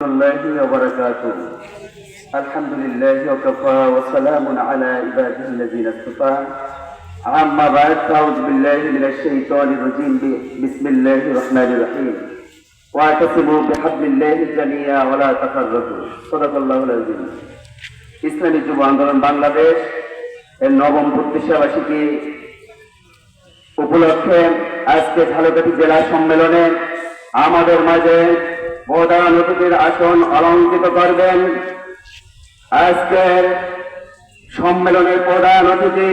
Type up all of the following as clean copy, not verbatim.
الله وبركاته. الحمد لله وكفى وسلام على عباده الذين اصطفى. أما بعد أعوذ بالله من الشيطان الرجيم. بسم الله الرحمن الرحيم. واعتصموا بحبل الله جميعا ولا تفرقوا. صدق الله العظيم. ইসলামী যুব আন্দোলন বাংলাদেশ এর নবম প্রতিষ্ঠাবার্ষিকী উপলক্ষে আজকে ঝালকাঠি জেলা সম্মেলনে আমাদের মাঝে প্রধান অতিথির আসন অলঙ্কৃত করবেন। আজকের সম্মেলনের প্রধান অতিথি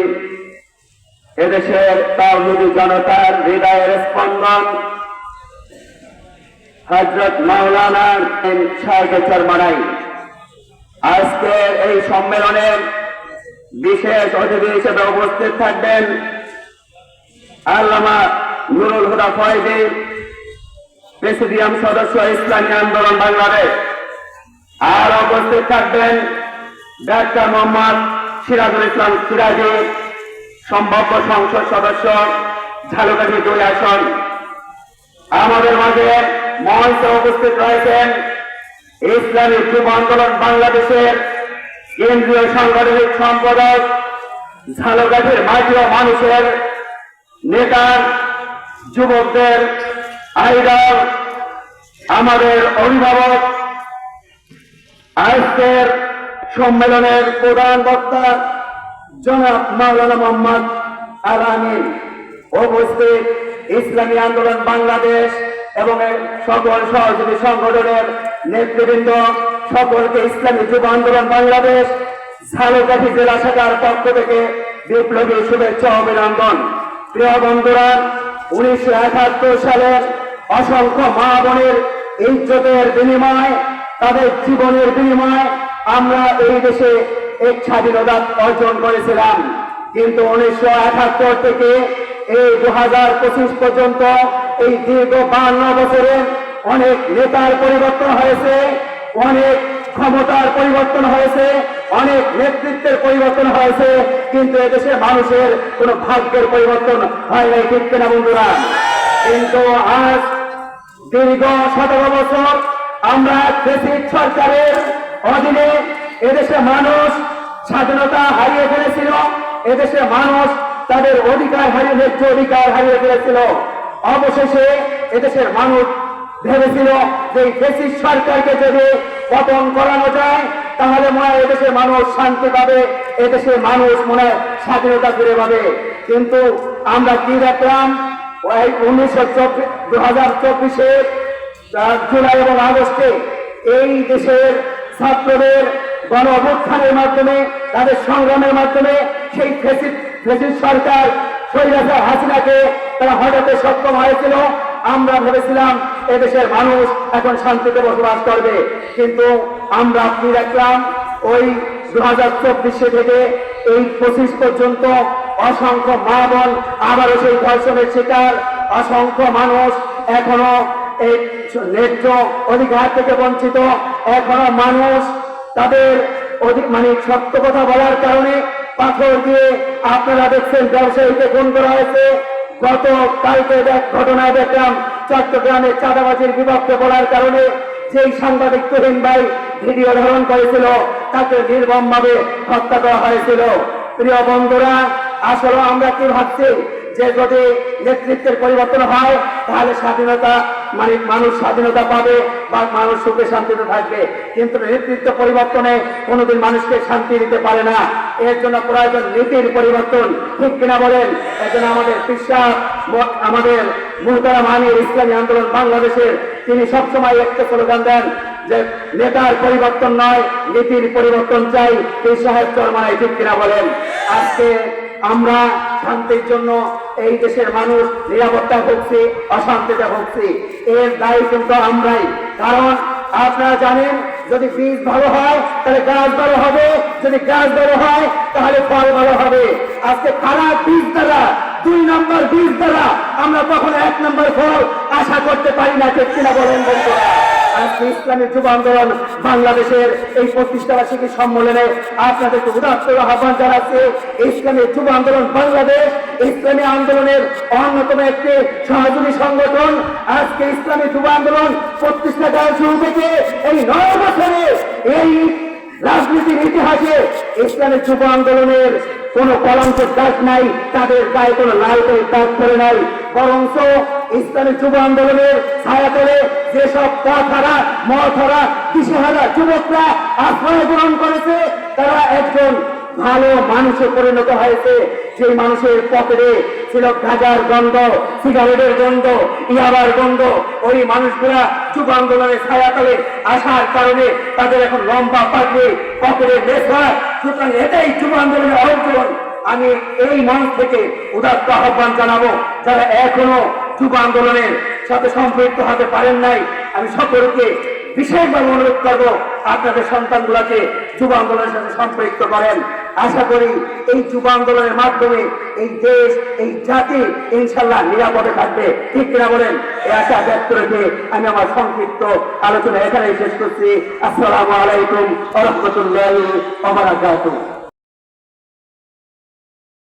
এদেশের তাওহীদি জনতার হৃদয়ের স্পন্দন হযরত মাওলানা শাহেদ চরমনাই। আজকের এই সম্মেলনে বিশেষ অতিথি হিসেবে উপস্থিত থাকবেন আল্লামা নুরুল হুদা ফয়েজী, প্রেসিডিয়াম সদস্য ইসলামী আন্দোলন বাংলাদেশ। আর উপস্থিত থাকবেন ডাক্তার মোহাম্মদ সিরাজুল ইসলাম সিরাজি, সম্ভাব্য সংসদ সদস্য ঝালকাঠি 2 আসন। আমাদের মাঝে মঞ্চে উপস্থিত রয়েছেন ইসলামী যুব আন্দোলন বাংলাদেশের কেন্দ্রীয় সাংগঠনিক সম্পাদক, ঝালকাঠির মাটি ও মানুষের নেতা, যুবকদের আইডল, আমাদের অভিভাবক। আজকের সম্মেলনের প্রধান বক্তা জনাব মাওলানা মোহাম্মদ আল আমিন। উপস্থিত ইসলামী আন্দোলন বাংলাদেশ এবং সকল সহযোগী সংগঠনের নেতৃবৃন্দ, সকলকে ইসলামী যুব আন্দোলন বাংলাদেশ ঝালকাঠি জেলা শাখার পক্ষ থেকে বিপ্লবী শুভেচ্ছা অভিনন্দন। প্রিয় বন্ধুরা, 1971 সালের অসংখ্য মা বোনের ইজ্জতের বিনিময়, তাদের জীবনের বিনিময় আমরা এই দেশে এক স্বাধীনতা অর্জন করেছিলাম। কিন্তু 1971 থেকে এই 2025 পর্যন্ত এই দীর্ঘ 52 বছরে অনেক নেতার পরিবর্তন হয়েছে, অনেক ক্ষমতার পরিবর্তন হয়েছে, অনেক নেতৃত্বের পরিবর্তন হয়েছে, কিন্তু এদেশের মানুষের কোন ভাগ্যের পরিবর্তন হয় নাই, ঠিক কিনা বন্ধুরা? কিন্তু আজ দীর্ঘ 17 বছর আমরা ফ্যাসিস্ট সরকারের অধীনে এদেশের মানুষ স্বাধীনতা হারিয়ে ফেলেছিল, এদেশের মানুষ তাদের অধিকার হারিয়ে, ন্যায্য অধিকার হারিয়ে ফেলেছিল। অবশেষে এদেশের মানুষ ভেবেছিল যে ফ্যাসিস্ট সরকারকে যদি পতন করানো যায় তাহলে মনে হয় এদেশের মানুষ শান্তি পাবে, এদেশের মানুষ মনে হয় স্বাধীনতা ফিরে পাবে। কিন্তু আমরা কি দেখলাম, 2024 জুলাই এবং আগস্টে এই দেশের ছাত্রদের গণ অভ্যুত্থানের মাধ্যমে, তাদের সংগ্রামের মাধ্যমে সেই ফ্যাসিস্ট সরকার স্বৈরাচার হাসিনাকে তারা হঠাৎ সক্ষম হয়েছিল। আমরা ভেবেছিলাম এদেশের মানুষ এখন শান্তিতে বসবাস করবে, কিন্তু আমরা কি দেখলাম, ওই 2024 থেকে এই 25 পর্যন্ত অসংখ্য মা বোন আবারও সেই ধর্ষণের শিকার, অসংখ্য মানুষ এখনো এই ন্যায্য অধিকার থেকে বঞ্চিত, এখনো মানুষ তাদের সত্য কথা বলার কারণে পাথর দিয়ে, আপনারা দেখছেন ব্যবসায়ীকে খুন করা হয়েছে। গত কালকে ঘটনায় দেখলাম চট্টগ্রামে চাঁদাবাজির বিপক্ষে বলার কারণে যেই সাংবাদিক তুহিন ভাই ভিডিও ধারণ করেছিল তাকে নির্মমভাবে হত্যা করা হয়েছিল। প্রিয় বন্ধুরা, আসলে আমরা কি ভাবছি যে যদি নেতৃত্বের পরিবর্তন হয় তাহলে স্বাধীনতা মানুষ স্বাধীনতা পাবে বা মানুষ সুখে শান্তিতে থাকবে, কিন্তু নেতৃত্ব পরিবর্তনে কোনোদিন মানুষকে শান্তি দিতে পারে না। এর জন্য প্রয়োজন নীতির পরিবর্তন, ঠিক কিনা বলেন? এর জন্য আমাদের আমাদের মুহতারাম আমির ইসলামী আন্দোলন বাংলাদেশের তিনি সবসময় একটা স্লোগান দেন যে নেতার পরিবর্তন নয়, নীতির পরিবর্তন চাই, এই সাহেব চরমনাই, ঠিক কিনা বলেন? আজকে আমরা শান্তির জন্য এই দেশের মানুষ নিরাপত্তা ভুগছি, অশান্তিতে ভুগছি, এর দায়ী কিন্তু আমরাই। কারণ আপনারা জানেন যদি বীজ ভালো হয় তাহলে গাছ ভালো হবে, যদি গাছ ভালো হয় তাহলে ফল ভালো হবে। আজকে খারাপ বীজ দ্বারা, 2 নম্বর বীজ দ্বারা আমরা কখনো 1 নম্বর ফল আশা করতে পারি না, ঠিক কিনা বলেন বন্ধুরা? আজকে ইসলামী যুব আন্দোলন বাংলাদেশের এই প্রতিষ্ঠাবার্ষিকী সম্মেলনে আপনাদেরকে উদাত্ত আহ্বান জানাচ্ছে। ইসলামী যুব আন্দোলন বাংলাদেশ ইসলামী আন্দোলনের অন্যতম একটি সহযোগী সংগঠন। আজকে ইসলামী যুব আন্দোলন প্রতিষ্ঠা করার শুরু থেকে এই 9 বছরে এই রাজনীতির ইতিহাসে ইসলামী যুব আন্দোলনের কোন কলঙ্কের দাগ নাই, তাদের গায়ে কোন লাইটের দাগ পড়ে নাই। বরঞ্চ ইসলামী যুব আন্দোলনের ছায়াতলে যেসব পথহারা মথহারা দিশেহারা যুবকরা আশ্রয় গ্রহণ করেছে, তারা একজন ভালো মানুষে পরিণত হয়েছে। সেই মানুষের পকেটে ছিল গাঁজার গন্ধ, সিগারেটের গন্ধ, ইয়াবার গন্ধ। ওই মানুষগুলা যুব আন্দোলনের ছায়াতলে আসার কারণে তাদের এখন লম্বা পাকড়ে পকেটে নেশা। সুতরাং এটাই যুব আন্দোলনের অর্জন। আমি এই মঞ্চ থেকে উদাত্ত আহ্বান জানাবো, যারা এখনো যুব আন্দোলনের সাথে সম্পৃক্ত হতে পারেন নাই, আমি সকলকে বিশেষভাবে অনুরোধ করবো আপনাদের সন্তানগুলোকে যুব আন্দোলনের সাথে সম্পৃক্ত করেন। আশা করি এই যুব আন্দোলনের মাধ্যমে এই দেশ, এই জাতি ইনশাল্লাহ নিরাপদে থাকবে। ঠিক কিনা বলেন? এই আশা ব্যক্ত রেখে আমি আমার সংক্ষিপ্ত আলোচনা এখানেই শেষ করছি। আসসালামু আলাইকুম ওয়া রাহমাতুল্লাহি ওয়া বারাকাতুহু।